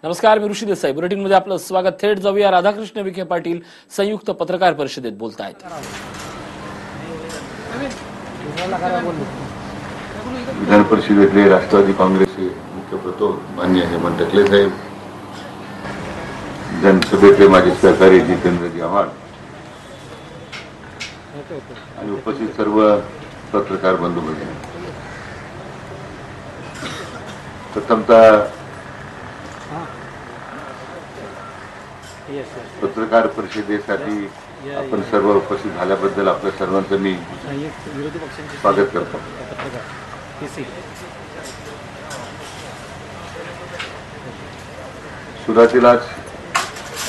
नमस्कार, मी ऋषी देसाई. बुलेटिनमध्ये आपलं स्वागत. थेट जाऊया राधाकृष्ण विखे पाटील संयुक्त पत्रकार परिषदेत बोलतायत. विधान परिषदेतले राष्ट्रवादी काँग्रेसचे मुख्य प्रतोद माननीय हेमंत टकले साहेब, विधानसभेतले माजी सहकारी जितेंद्रजी आव्हाड आणि उपस्थित सर्व पत्रकार बंधू भगिनी, प्रथमतः पत्रकार परिषदेसाठी आपण सर्व उपस्थित झाल्याबद्दल आपल्या सर्वांचं मी स्वागत करतो. सुरुवातीलाच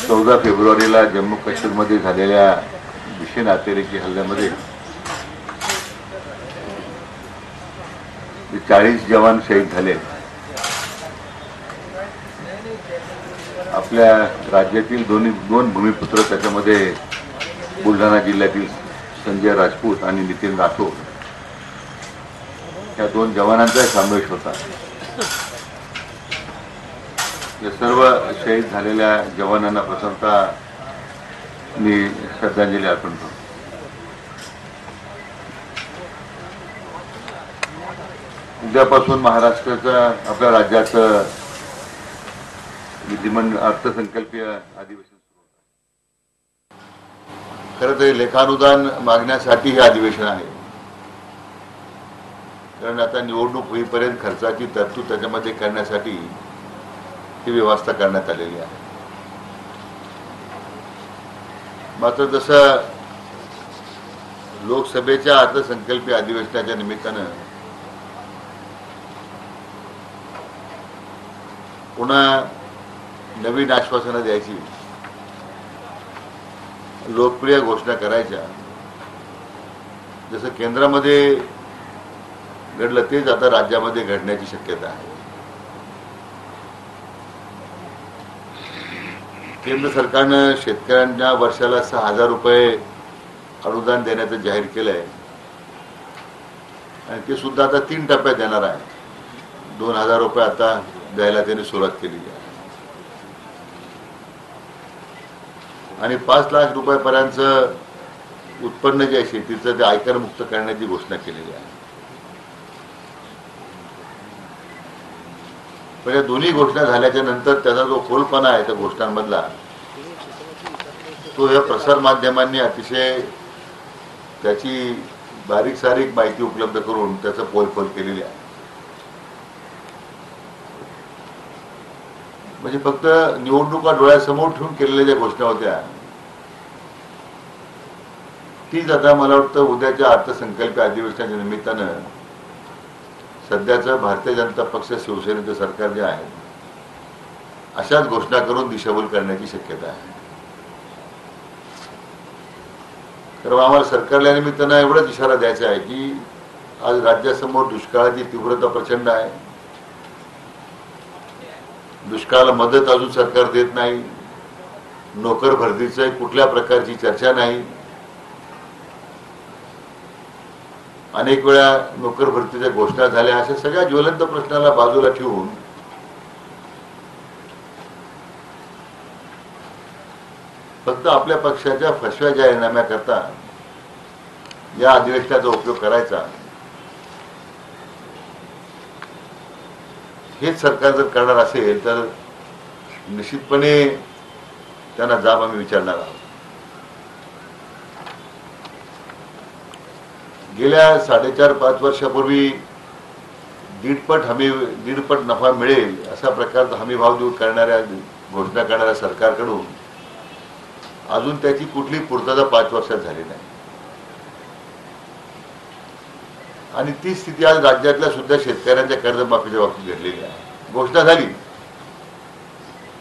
14 फेब्रुवारीला जम्मू काश्मीरमध्ये झालेल्या भीषण अतिरेकी हल्ल्यामध्ये 40 जवान शहीद झाले. आपल्या राज्यातील दोन भूमिपुत्र, त्याच्यामध्ये बुलढाणा जिल्ह्यातील संजय राजपूत आणि नितीन राठोड या 2 जवानांचा समावेश होता. या सर्व शहीद झालेल्या जवानांना प्रथमतः मी श्रद्धांजली अर्पण करतो. उद्यापासून महाराष्ट्राचा, आपल्या राज्याचं विधिमंडळ अर्थसंकल्पीय अधिवेशन सुरू होत आहे. खरं तर लेखानुदान मागण्यासाठी हे अधिवेशन आहे, कारण आता निवडणूक होईपर्यंत खर्चाची तरतूद त्याच्यामध्ये करण्यासाठी ही व्यवस्था करण्यात आलेली आहे. मात्र जसं लोकसभेच्या अर्थसंकल्पीय अधिवेशनाच्या निमित्तानं पुन्हा नवीन आश्वासनं द्यायची, लोकप्रिय घोषणा करायच्या, जसं केंद्रामध्ये घडलं तेच आता राज्यामध्ये घडण्याची शक्यता आहे. केंद्र सरकारनं शेतकऱ्यांना वर्षाला 6,000 रुपये अनुदान देण्याचं जाहीर केलंय आणि ते सुद्धा आता 3 टप्प्यात देणार आहे. 2,000 रुपये आता द्यायला त्यांनी सुरुवात केली आहे आणि 5 लाख रुपयापर्यंत उत्पन्न जे आहे शेतीचं ते आयकर मुक्त करण्याची घोषणा केलेली आहे. पण या दोन्ही घोषणा झाल्याच्या नंतर त्याचा जो खोलपणा आहे त्या घोषणांमधला, तो या प्रसार माध्यमांनी अतिशय त्याची बारीक सारीक माहिती उपलब्ध करून त्याचं पोलखोल केलेली आहे. म्हणजे फक्त निवडणुका डोळ्यासमोर ठेवून केलेल्या ज्या घोषणा होत्या, तीच आता मला वाटतं उद्याच्या अर्थसंकल्पीय अधिवेशनाच्या निमित्तानं सध्याचं भारतीय जनता पक्ष शिवसेनेचं सरकार जे आहे अशाच घोषणा करून दिशाभूल करण्याची शक्यता आहे. तर आम्हाला सरकारला निमित्तानं एवढाच इशारा द्यायचा आहे की आज राज्यासमोर दुष्काळाची तीव्रता प्रचंड आहे. दुष्काळाला मदत अजून सरकार देत नाही. नोकर भरतीची कुठल्या प्रकारची चर्चा नाही. अनेक वेळा नोकर भरतीच्या घोषणा झाल्या. अशा सगळ्या ज्वलंत प्रश्नाला बाजूला ठेवून फक्त आपल्या पक्षाच्या फसव्या जाहीरनाम्याकरता या अधिवेशनाचा उपयोग करायचा, हेच सरकार जर करणार असेल तर निश्चितपणे त्यांना जाब आम्ही विचारणार आहोत. गेल्या 4.5-5 वर्षापूर्वी दीडपट नफा मिळेल असा प्रकारचा हमीभाव देऊन करणाऱ्या घोषणा करणाऱ्या सरकारकडून अजून त्याची कुठली पूर्तता 5 वर्षात झाली नाही. आणि ती स्थिती आज राज्यातल्या सुद्धा शेतकऱ्यांच्या कर्जमाफीच्या बाबतीत घडलेली आहे. घोषणा झाली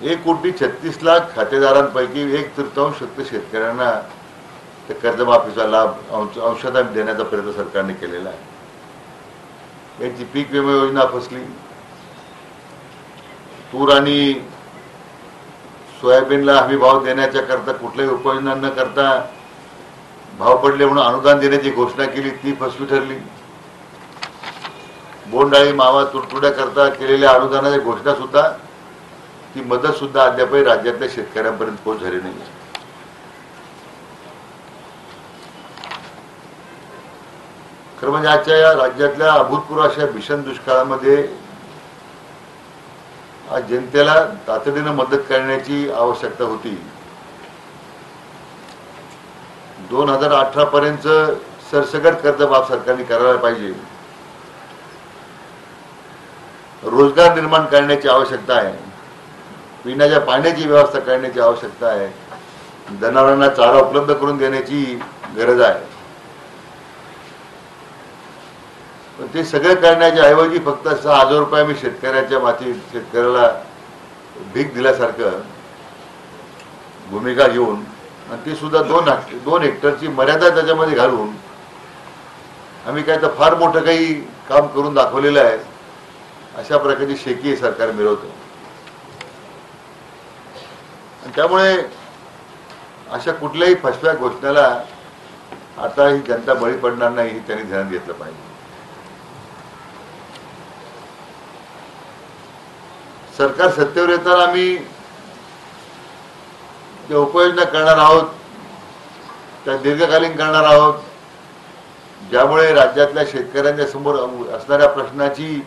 1,36,00,000 खातेदारांपैकी 1/3 फक्त शेतकऱ्यांना त्या कर्जमाफीचा लाभ अंशतः देण्याचा प्रयत्न सरकारने केलेला आहे. यांची पीक विमा योजना फसली. तूर आणि सोयाबीनला हमी भाव देण्याच्या करता कुठल्याही उपाययोजना न करता भाव पडले म्हणून अनुदान देण्याची घोषणा केली, ती फसवी ठरली. बोंडाळी मावा तुडतुड्या करता केलेल्या अनुदानाच्या घोषणा सुद्धा ती मदत सुद्धा अद्यापही राज्यातल्या शेतकऱ्यांपर्यंत पोहोच झाली नाही. खरं म्हणजे आजच्या या राज्यातल्या अभूतपूर्व अशा भीषण दुष्काळामध्ये आज जनतेला तातडीनं मदत करण्याची आवश्यकता होती. 2018 पर्यंत सरसकट कर्जमाफ सरकारने करायला पाहिजे. रोजगार निर्माण करण्याची आवश्यकता आहे. पिण्याच्या पाण्याची व्यवस्था करण्याची आवश्यकता आहे. जनावरांना चारा उपलब्ध करून देण्याची गरज आहे. पण ते सगळं करण्याच्या ऐवजी फक्त 6,000 रुपये मी शेतकऱ्याच्या माथी शेतकऱ्याला भीक दिल्यासारखं भूमिका घेऊन आणि ती सुद्धा 2 हेक्टरची मर्यादा त्याच्यामध्ये घालून आम्ही काय तर फार मोठं काही काम करून दाखवलेलं आहे अशा प्रकारची शेकी सरकार मिळवतं. आणि त्यामुळे अशा कुठल्याही फसव्या घोषणाला आता ही जनता बळी पडणार नाही हे त्यांनी ध्यानात घेतलं पाहिजे. सरकार सत्तेवर येताना आम्ही ज्या उपाययोजना करणार आहोत त्या दीर्घकालीन करणार आहोत, ज्यामुळे राज्यातल्या शेतकऱ्यांच्या समोर असणाऱ्या प्रश्नाची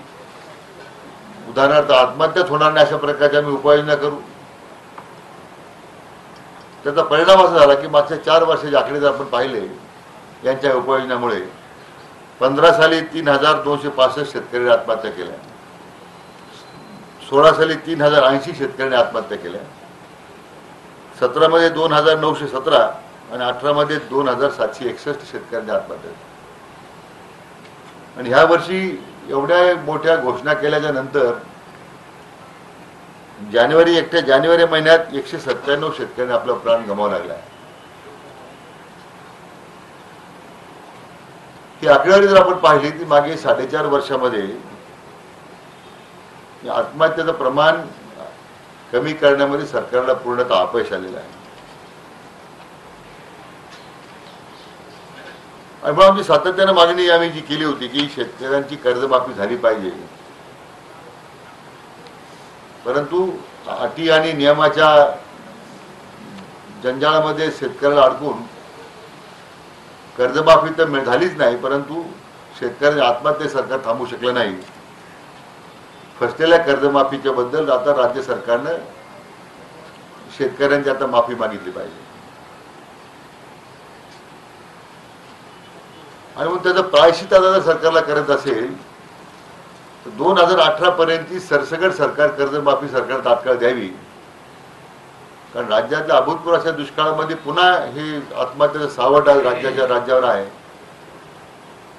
उदाहरणार्थ आत्महत्याच होणार नाही अशा प्रकारच्या आम्ही उपाययोजना करू. त्याचा परिणाम असा झाला की मागच्या 4 वर्षाचे आकडे जर आपण पाहिले यांच्या उपाययोजनामुळे 15 साली 3,265 शेतकरी आत्महत्या केल्या, 16 साली 3,080 शेतकऱ्यांनी आत्महत्या केल्या, 17 मध्ये 2,917 आणि 18 मध्ये 2,761 शेतकऱ्यांनी आत्महत्या केल्या. आणि ह्या वर्षी एवढ्या मोठ्या घोषणा केल्याच्या नंतर एकट्या जानेवारी महिन्यात 197 शेतकऱ्यांनी आपला प्राण गमावा लागला. ही आकडेवारी जर आपण पाहिली ती मागे 4.5 वर्षामध्ये आत्महत्येचं प्रमाण कमी करण्यामध्ये सरकारला पूर्णतः अपयश आलेलं आहे. आणि म्हणून आमची सातत्यानं मागणी आम्ही जी केली होती की शेतकऱ्यांची कर्जमाफी झाली पाहिजे, परंतु अटी आणि नियमाच्या जंजाळामध्ये शेतकऱ्याला अडकून कर्जमाफी तर झालीच नाही, परंतु शेतकऱ्यांची आत्महत्या सरकार थांबवू शकलं नाही. फसलेल्या कर्जमाफीच्या बद्दल आता राज्य सरकारनं शेतकऱ्यांची आता माफी मागितली पाहिजे. आणि मग त्याचं प्रायश्चित आता जर सरकारला करत असेल तर 2018 पर्यंतची सरसकट सरकार कर्जमाफी सरकार तात्काळ द्यावी. कारण राज्यातल्या अभूतपूर्व अशा दुष्काळामध्ये पुन्हा हे आत्महत्येचं सावट राज्यावर आहे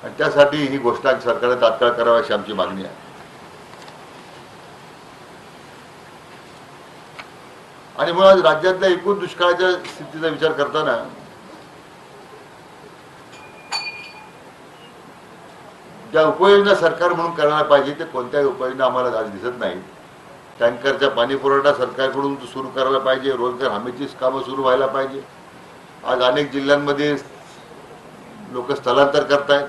आणि त्यासाठी ही घोषणा सरकारने तात्काळ करावी अशी आमची मागणी आहे. आणि म्हणून राज्यातल्या एकूण दुष्काळाच्या स्थितीचा विचार करताना ज्या उपाययोजना सरकार म्हणून करायला पाहिजे ते कोणत्याही उपाययोजना आम्हाला आज दिसत नाही. टँकरचा पाणी पुरवठा सरकारकडून सुरू करायला पाहिजे, रोजगार हमीची कामं सुरू व्हायला पाहिजे. आज अनेक जिल्ह्यांमध्ये लोक स्थलांतर करतायत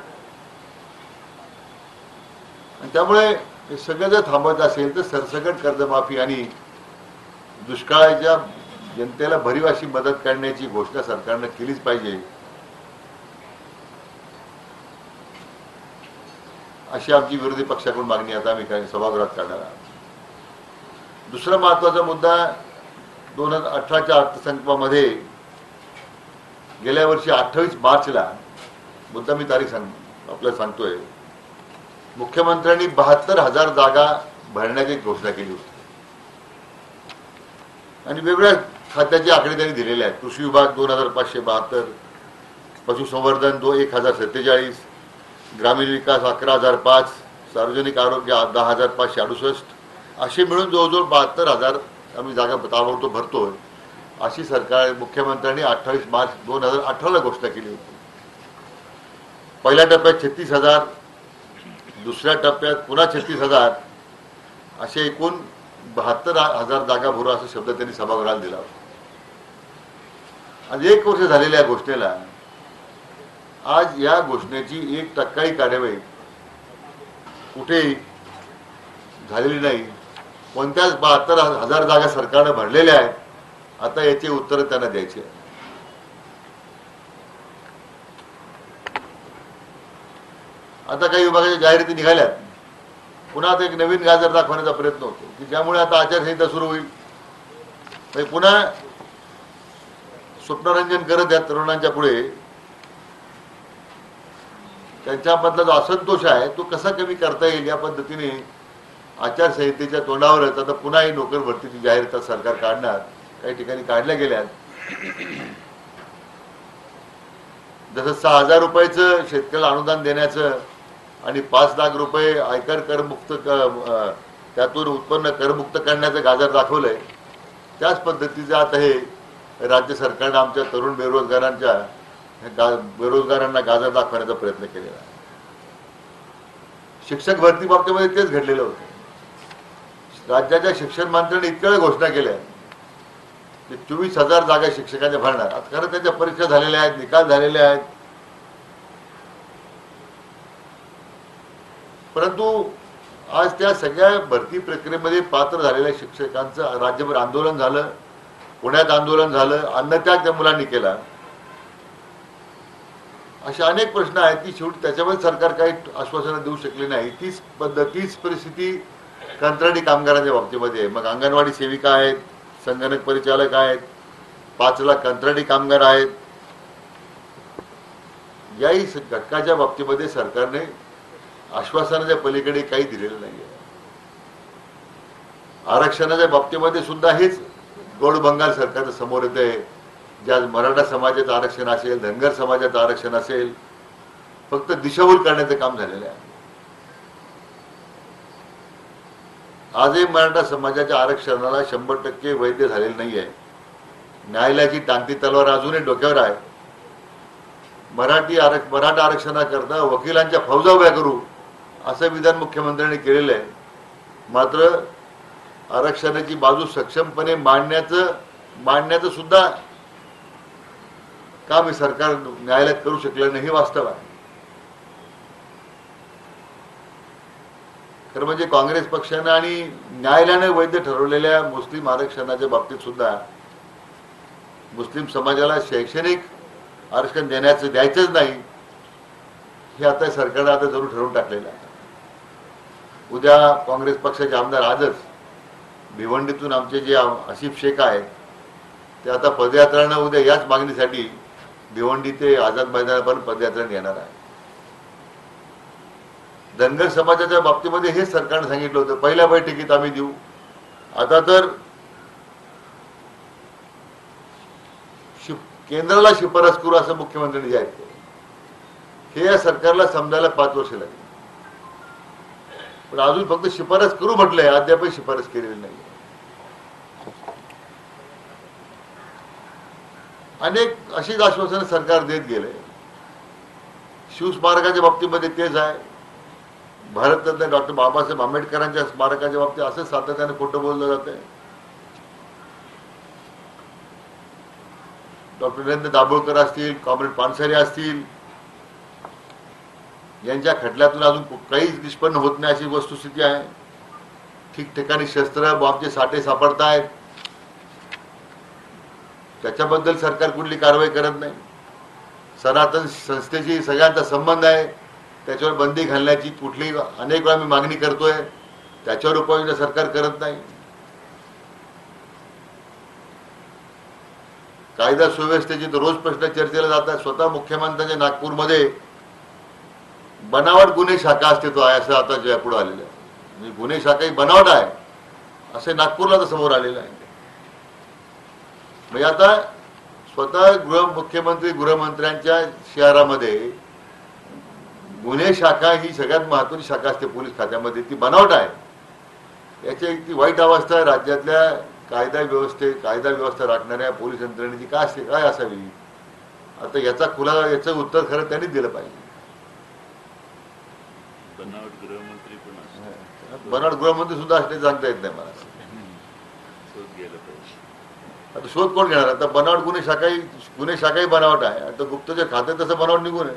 आणि त्यामुळे हे सगळं जर थांबवायचं असेल तर सरसकट कर्जमाफी आणि दुष्काळाच्या जनतेला भरीव अशी मदत करण्याची घोषणा सरकारनं केलीच पाहिजे अशी आमची विरोधी पक्षाकडून मागणी आता आम्ही सभागृहात करणार आहोत. दुसरा महत्वाचा मुद्दा 2018च्या अर्थसंकल्पामध्ये गेल्या वर्षी 28 मार्चला मुद्दा मी तारीख आपल्याला सांगतोय, मुख्यमंत्र्यांनी 72,000 जागा भरण्याची घोषणा केली होती आणि वेगवेगळ्या खात्याचे आकडे त्यांनी दिलेले आहेत. कृषी विभाग 2,572, पशुसंवर्धन 1,047, ग्रामीण विकास 11,005, सार्वजनिक आरोग्य 10,568, असे मिळून जवळजवळ 72,000 आम्ही जागा ताबडतोब भरतोय अशी सरकार मुख्यमंत्र्यांनी 28 मार्च 2018ला घोषणा केली होती. पहिल्या टप्प्यात 36,000, दुसऱ्या टप्प्यात पुन्हा 36,000, असे एकूण 72,000 जागा भरू असा शब्द त्यांनी सभागृहाला दिला होता. आज 1 वर्ष झालेल्या घोषणेला आज या घोषणेची 1% कार्यवाही कुठेही झालेली नाही. कोणत्याच 72,000 जागा सरकारने भरलेल्या आहेत. आता याची उत्तरं त्यांना द्यायची आहे. आता काही विभागाच्या जाहिराती निघाल्यात. पुन्हा आता एक नवीन गाजर दाखवण्याचा प्रयत्न होतो की ज्यामुळे आता आचारसंहिता सुरू होईल. पुन्हा स्वप्नरंजन करत या तरुणांच्या पुढे त्यांच्यामधला जो असंतोष आहे तो कसा कमी करता येईल या पद्धतीने आचारसंहितेच्या तोंडावरच आता पुन्हा ही नोकर भरतीची जाहिरात सरकार काढणार. काही ठिकाणी काढल्या गेल्या. जसं 6,000 रुपयाचं शेतकऱ्याला अनुदान देण्याचं आणि 5 लाख रुपये आयकर करमुक्त त्यातून उत्पन्न करमुक्त करण्याचं गाजर दाखवलंय, त्याच पद्धतीचं आता हे राज्य सरकारने आमच्या तरुण बेरोजगारांना गाजर दाखवण्याचा प्रयत्न केलेला आहे. शिक्षक भरती बाबतीमध्ये तेच घडलेलं होतं. राज्याच्या शिक्षण मंत्र्यांनी इतक्या वेळ घोषणा केल्या की 24,000 जागा शिक्षकांच्या भरणार. आता खरं त्याच्या परीक्षा झालेल्या आहेत, निकाल झालेले आहेत, परंतु आज त्या सगळ्या भरती प्रक्रियेमध्ये पात्र झालेल्या शिक्षकांचं राज्यभर आंदोलन झालं. पुण्यात आंदोलन झालं. अन्नत्याग त्या मुलांनी केला. असे अनेक प्रश्न आहेत की शेवटी त्याच्यामध्ये सरकार काही आश्वासनं देऊ शकले नाही. तीच परिस्थिती कंत्राटी कामगारांच्या बाबतीमध्ये आहे. मग अंगणवाडी सेविका आहेत, संगणक परिचालक आहेत, 5 लाख कंत्राटी कामगार आहेत. याही घटकाच्या बाबतीमध्ये सरकारने आश्वासनाच्या पलीकडे काही दिलेलं नाही आहे. आरक्षणाच्या बाबतीमध्ये सुद्धा हेच गोड बंगाल सरकारचं समोर येत आहे. ज्या मराठा समाजाचं आरक्षण असेल, धनगर समाजाचं आरक्षण असेल, फक्त दिशाभूल करण्याचं काम झालेलं आहे. आजही मराठा समाजाच्या आरक्षणाला 100% वैध झालेलं नाही आहे. न्यायालयाची टांगती तलवार अजूनही डोक्यावर आहे. मराठा आरक्षणाकरता वकिलांच्या फौजा उभ्या करू असं विधान मुख्यमंत्र्यांनी केलेलं आहे. मात्र आरक्षणाची बाजू सक्षमपणे मांडण्याचं सुद्धा काम हे सरकार न्यायालयात करू शकलं नाही, हे वास्तव आहे. खरं म्हणजे काँग्रेस पक्षानं आणि न्यायालयाने वैध ठरवलेल्या मुस्लिम आरक्षणाच्या बाबतीत सुद्धा मुस्लिम समाजाला शैक्षणिक आरक्षण द्यायचंच नाही, हे आता सरकारने आता जरूर ठरवून टाकलेलं आहे. उद्या काँग्रेस पक्षाचे आमदार आजच भिवंडीतून आमचे जे आसिफ शेख आहेत ते आता पदयात्रानं उद्या याच मागणीसाठी भिवंडी ते आझाद मैदानापर्यंत पदयात्रा येणार आहे. धनगर समाजाच्या बाबतीमध्ये हेच सरकारने सांगितलं होतं, पहिल्या बैठकीत आम्ही देऊ. आता तर केंद्राला शिफारस करू असं मुख्यमंत्र्यांनी जाहीर केलं. हे या सरकारला समजायला 5 वर्ष लागली. पण अजून फक्त शिफारस करू म्हटलंय, अद्यापही शिफारस केलेली नाही. अनेक अशीच आश्वासनं सरकार देत गेले. शिवस्मारकाच्या बाबतीमध्ये तेच आहे. भारतरत्न डॉक्टर बाबासाहेब आंबेडकरांच्या स्मारकाच्या बाबतीत असंच सातत्याने खोटं बोललं जात आहे. डॉक्टर नरेंद्र दाभोळकर असतील, कॉम्रेड पानसरे असतील, यांच्या खटल्यातून अजून काहीच निष्पन्न होत नाही अशी वस्तुस्थिती आहे. ठिकठिकाणी शस्त्र बॉम्बचे साठे सापडत आहेत. त्याच्याबद्दल सरकार कुठली कारवाई करत नाही. सनातन संस्थेची सगळ्यांचा संबंध आहे, त्याच्यावर बंदी घालण्याची कुठली अनेक वेळा मी मागणी करतोय, त्याच्यावर उपाययोजना सरकार करत नाही. कायदा सुव्यवस्थेची तर रोज प्रश्न चर्चेला जातात. स्वतः मुख्यमंत्र्यांच्या नागपूरमध्ये बनावट गुन्हे शाखा अस्तित्व आहे असं आता जयपुढे आलेलं आहे. म्हणजे गुन्हे शाखा ही बनावट आहे असे नागपूरला तर समोर आलेलं आहे. म्हणजे आता स्वतः मुख्यमंत्री गृहमंत्र्यांच्या शहरामध्ये गुन्हे शाखा ही सगळ्यात महत्त्वाची शाखा असते पोलीस खात्यामध्ये, ती बनावट आहे. याची ती वाईट अवस्था राज्यातल्या कायदा व्यवस्था राखणाऱ्या पोलीस यंत्रणेची काय असावी. आता याचं उत्तर खरं त्यांनीच दिलं पाहिजे. बनावट गृहमंत्री सुद्धा असणे सांगता येत नाही मला. आता शोध कोण घेणार. आता बनावट गुन्हे शाखाही बनावट आहे. आता गुप्तचर खाते तसं बनावट निघून आहे.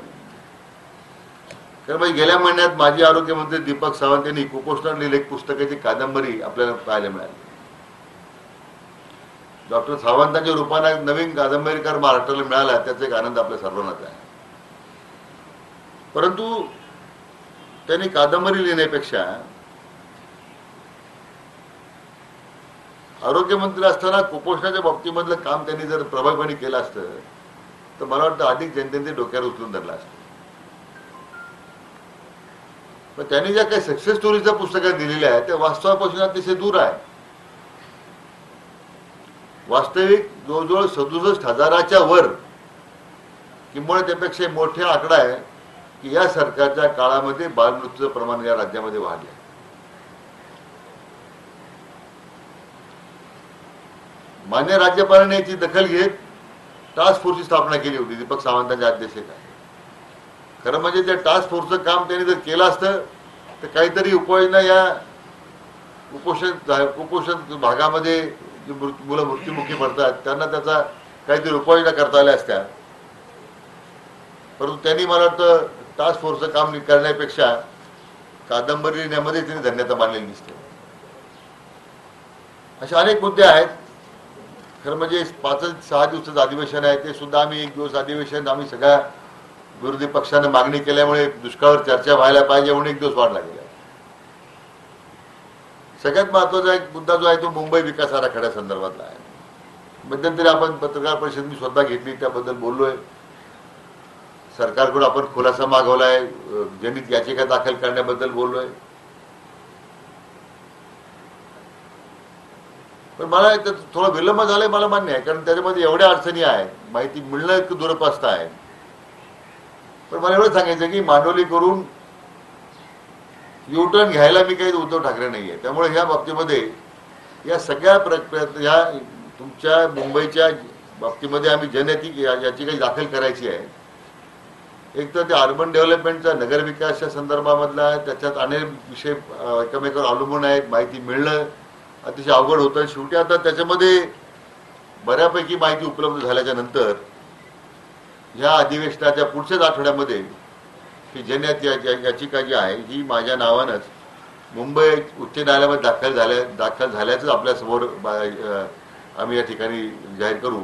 कारण म्हणजे गेल्या महिन्यात माजी आरोग्यमंत्री दीपक सावंत यांनी कुपोषणावर लिहिलेली एक पुस्तकाची कादंबरी आपल्याला पाहायला मिळाली. डॉक्टर सावंतांच्या रूपाने नवीन कादंबरीकार महाराष्ट्राला मिळाला, त्याचा एक आनंद आपल्या सर्वांनाच आहे. परंतु त्यांनी कादंबरी लिहिण्यापेक्षा आरोग्यमंत्री असताना कुपोषणाच्या बाबतीमधलं काम त्यांनी जर प्रभावीपणे केलं असतं तर मला वाटतं अधिक जनतेने डोक्यावर उचलून धरला असतं. पण त्यांनी ज्या काही सक्सेस स्टोरीच्या पुस्तकात दिलेल्या आहेत त्या वास्तवापासून अतिशय दूर आहे. वास्तविक जवळजवळ 67,000च्या वर किंवा त्यापेक्षा मोठा आकडा आहे की या सरकारच्या काळामध्ये बालमृत्यूचं प्रमाण या राज्यामध्ये वाढले. मान्य राज्यपालांनी याची दखल घेत टास्क फोर्सची स्थापना केली होती दीपक सावंतांच्या अध्यक्षतेखाली. खरं म्हणजे त्या टास्क फोर्सचं काम त्यांनी जर केलं असतं तर काहीतरी उपाययोजना या कुपोषण भागामध्ये जी मुलं मृत्युमुखी पडतात त्यांना त्याचा काहीतरी उपाययोजना करता आल्या असत्या. परंतु त्यांनी मला वाटतं टास्क फोर्सचं काम करण्यापेक्षा कादंबरी लिहिण्यामध्ये त्यांनी धन्यता मानलेली दिसते. असे अनेक मुद्दे आहेत. खरं म्हणजे 5-6 दिवसाचं अधिवेशन आहे ते सुद्धा आम्ही 1 दिवस अधिवेशन आम्ही सगळ्या विरोधी पक्षाने मागणी केल्यामुळे दुष्काळावर चर्चा व्हायला पाहिजे म्हणून 1 दिवस वाढला गेला. सगळ्यात महत्वाचा एक मुद्दा जो आहे तो मुंबई विकास आराखड्या संदर्भातला आहे. मध्यंतरी आपण पत्रकार परिषद मी स्वतः घेतली, त्याबद्दल बोललोय. सरकारकडून आपण खुलासा मागवलाय, जनहित याचिका दाखल करण्याबद्दल बोललोय. पण मला थोडा विलंब झालाय मला मान्य आहे, कारण त्याच्यामध्ये एवढ्या अडचणी आहेत, माहिती मिळणं एक दुरपस्त आहे. पण मला एवढं सांगायचं की मांडवली करून युटर्न घ्यायला मी काही उद्धव ठाकरे नाहीये. त्यामुळे ह्या बाबतीमध्ये या सगळ्या ह्या तुमच्या मुंबईच्या बाबतीमध्ये आम्ही जनहित याची काही दाखल करायची आहे. एक तर ते अर्बन डेव्हलपमेंटचा नगरविकासच्या संदर्भामधला त्याच्यात अनेक विषय एकमेकावर अवलंबून आहेत. माहिती मिळणं अतिशय अवघड होतं. शेवटी आता त्याच्यामध्ये बऱ्यापैकी माहिती उपलब्ध झाल्याच्या नंतर या अधिवेशनाच्या पुढच्याच आठवड्यामध्ये ही जनहित याचिका जी आहे ही माझ्या नावानंच मुंबई उच्च न्यायालयामध्ये दाखल झाल्याचं आपल्यासमोर आम्ही या ठिकाणी जाहीर करू.